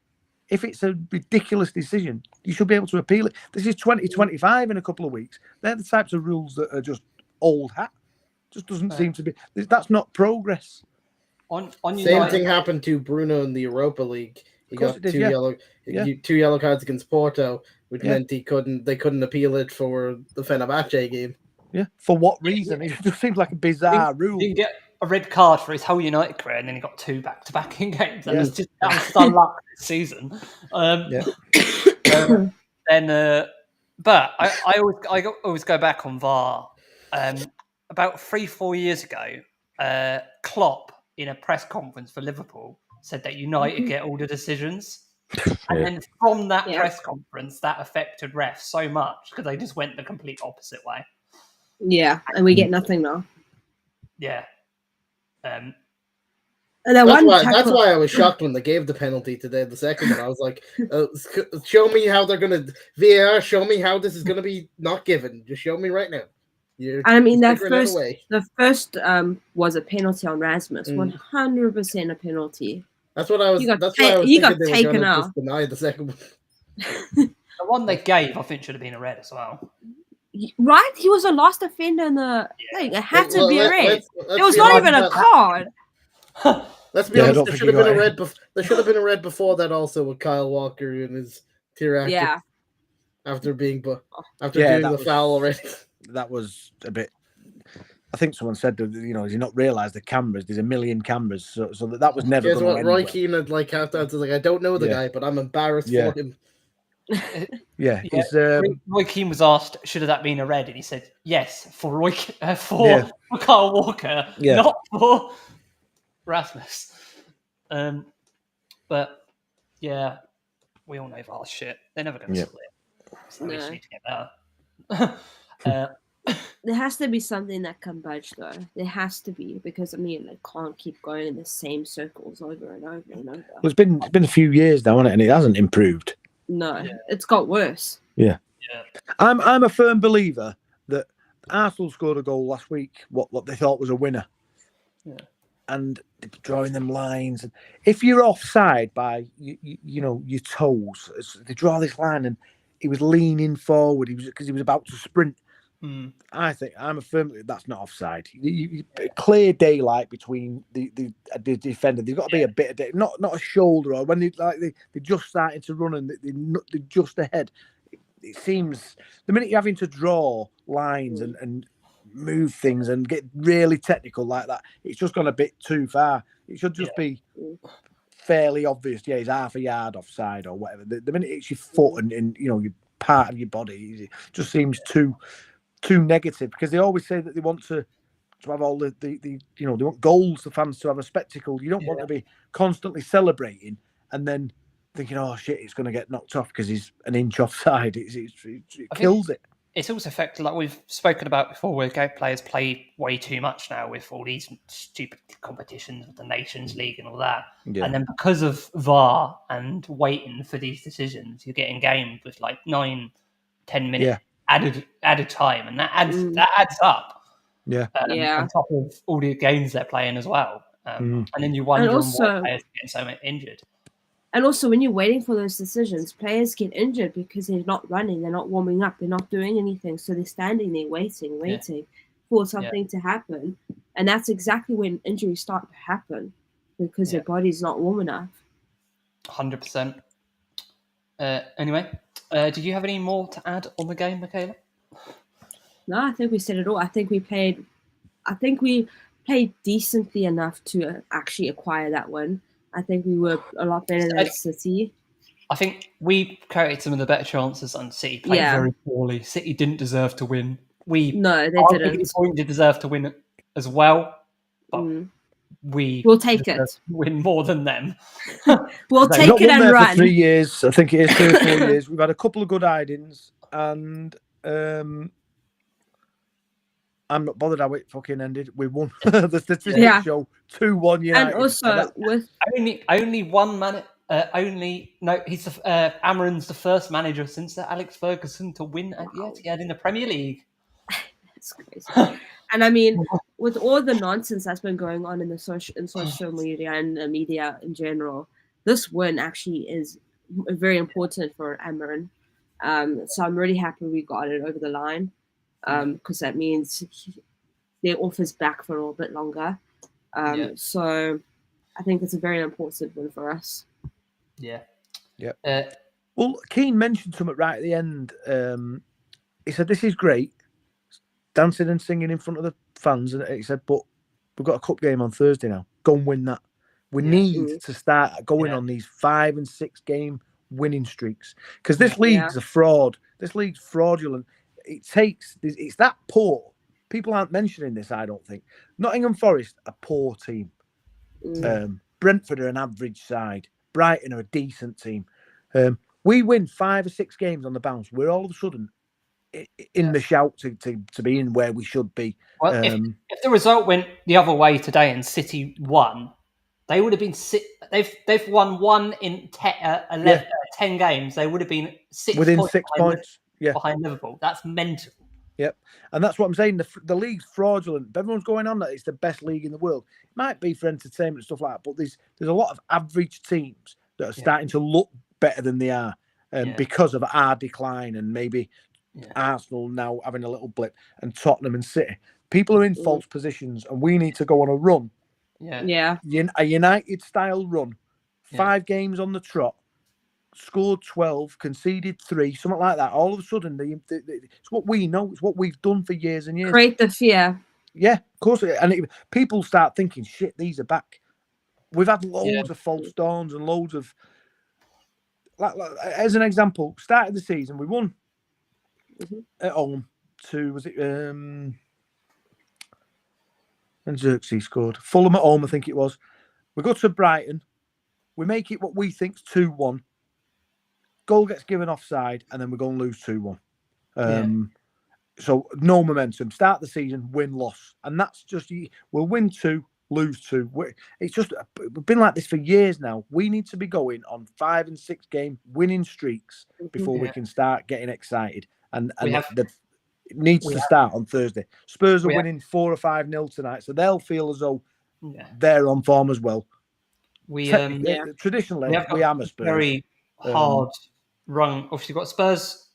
if it's a ridiculous decision, you should be able to appeal it. This is 2025 in a couple of weeks. They're the types of rules that are just old hat. Just doesn't seem to be. That's not progress. Same thing happened to Bruno in the Europa League. He got 2 yellow cards against Porto, which meant they couldn't appeal it for the Fenerbahce game. Yeah, for what reason? It just seems like a bizarre rule. He didn't get a red card for his whole United career, and then he got 2 back-to-back in games. That was just unlucky this season. But I always go back on VAR. About 3-4 years ago, Klopp in a press conference for Liverpool said that United get all the decisions. And then from that press conference, that affected refs so much because they just went the complete opposite way. Yeah, and we get nothing now. Yeah. And that's why I was shocked when they gave the penalty today. The second one, I was like, show me how they're going to VAR, show me how this is going to be not given. Just show me right now. The first was a penalty on Rasmus. 100% a penalty. That's what I was. He got taken out. Deny the second one. The one they gave, I think, should have been a red as well. Right? He was the last offender in the thing. It had to be a red. It was not even a card. Let's be honest. There should have been a red. There should have been a red before that also with Kyle Walker and his tear. Yeah. After doing the foul already. That was a bit. I think someone said, does he not realise the cameras? There's a million cameras, so that was never going to end Roy well. Keane had like afterwards like, I don't know the guy, but I'm embarrassed for him. Roy Keane was asked, should that been a red? And he said, yes, for Kyle Walker, not for Rasmus. But yeah, we all know VAR's shit. They're never going to split. So we just need to get better. There has to be something that can budge, though. There has to be, because it can't keep going in the same circles over and over and over. Well, it's been a few years now, hasn't it? And it hasn't improved. No, it's got worse. Yeah. I'm a firm believer that Arsenal scored a goal last week, what they thought was a winner. Yeah. And drawing them lines. And if you're offside by your toes, they draw this line, and he was leaning forward. Because he was about to sprint. I think I'm a firm that's not offside. Clear daylight between the defender. There's got to be a bit of day, not a shoulder, or when they're just starting to run and they're just ahead. It seems the minute you're having to draw lines and move things and get really technical like that, it's just gone a bit too far. It should just be fairly obvious. Yeah, he's half a yard offside or whatever. The minute it's your foot and your part of your body, it just seems too negative, because they always say that they want to have all the they want goals, the fans to have a spectacle. You don't want to be constantly celebrating and then thinking, oh shit, it's going to get knocked off because he's an inch offside. It kills it. It's also affected, like we've spoken about before, where players play way too much now with all these stupid competitions with the Nations League and all that. And then because of VAR and waiting for these decisions, you're getting games with like 9-10 minutes added time, and that adds up. On top of all the games they're playing as well. And then you wonder why players are getting so injured. And also, when you're waiting for those decisions, players get injured because they're not running, they're not warming up, they're not doing anything. So they're standing there waiting for something to happen. And that's exactly when injuries start to happen, because their body's not warm enough. 100%. Anyway, did you have any more to add on the game, Michaela? No, I think we said it all. I think we played decently enough to actually acquire that win. I think we were a lot better than City. I think we created some of the better chances, and City played very poorly. City didn't deserve to win. No, they didn't. They deserve to win as well, but we'll take it. Win more than them. We'll take it and run. For 3 years, I think it is 3 or 4 years. We've had a couple of good hidings, and I'm not bothered how it fucking ended. We won. The statistics show 2-1 United. And also with only one man. He's Amorim's the first manager since Alex Ferguson to win at Etihad in the Premier League. That's crazy. And I mean, with all the nonsense that's been going on in social media and the media in general, this win actually is very important for Amorim. So I'm really happy we got it over the line, because that means their offer's back for a little bit longer. So I think it's a very important win for us. Yeah. Well, Keane mentioned something right at the end. He said, "This is great, dancing and singing in front of the fans." And he said, "But we've got a cup game on Thursday now. Go and win that. We need to start going on these 5 and 6 game winning streaks, because this league's a fraud. This league's fraudulent. It's that poor. People aren't mentioning this, I don't think. Nottingham Forest, a poor team. Brentford are an average side. Brighton are a decent team. We win 5 or 6 games on the bounce. We're all of a sudden in the shout to be in where we should be. Well, if the result went the other way today and City won, they would have been they've won 1 in 10 games. They would have been 6 within points 6 points behind Liverpool. That's mental. Yep. And that's what I'm saying. The league's fraudulent. Everyone's going on that it's the best league in the world. It might be for entertainment and stuff like that, but there's a lot of average teams that are starting to look better than they are because of our decline, and maybe Arsenal now having a little blip, and Tottenham and City. People are in false positions, and we need to go on a run. Yeah. A United-style run. 5 games on the trot. Scored 12, conceded 3, something like that. All of a sudden, it's what we know. It's what we've done for years and years. Create the fear. Yeah, of course. And people start thinking, shit, these are back. We've had loads of false dawns and loads of... Like, as an example, start of the season, we won at home to... Was it... and Xerxes scored. Fulham at home, I think it was. We go to Brighton. We make it what we think's 2-1. Goal gets given offside, and then we go and lose 2-1. So no momentum. Start the season, win, loss. And that's just... We'll win 2, lose 2. It's just... We've been like this for years now. We need to be going on 5 and 6 game winning streaks before we can start getting excited. And it needs to start on Thursday. Spurs are winning 4 or 5-0 tonight, so they'll feel as though they're on form as well. Traditionally, we are Spurs. Very hard run. Obviously, you've got Spurs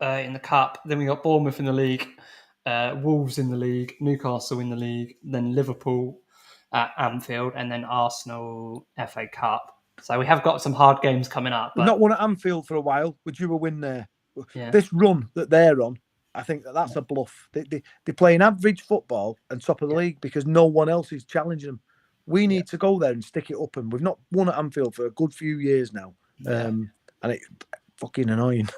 in the cup, then we got Bournemouth in the league, Wolves in the league, Newcastle in the league, then Liverpool at Anfield, and then Arsenal FA Cup. So we have got some hard games coming up. We've not won at Anfield for a while. Would you a win there? This run that they're on, I think that's a bluff. They're playing average football and top of the league because no one else is challenging them. We need to go there and stick it up, and we've not won at Anfield for a good few years now, and it's fucking annoying.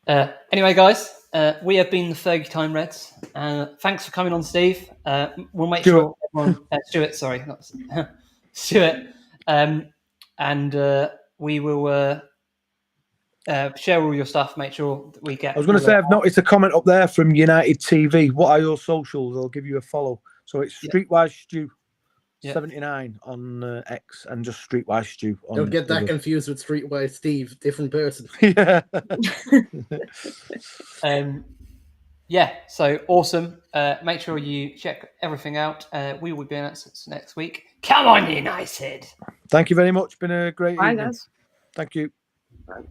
Anyway, guys, we have been the Fergie Time Reds. Thanks for coming on, Steve. We'll make sure everyone... Stuart, sorry. Stuart. And we will share all your stuff, make sure that we get... I was going to say, I've noticed a comment up there from United TV. What are your socials? I'll give you a follow. So it's Streetwise Stew 79 on X and just Streetwise Stew on... Don't get that confused with Streetwise Steve, different person. So awesome. Make sure you check everything out. We will be next week. Come on, United! Thank you very much. Been a great Bye, evening. guys. Thank you. Bye.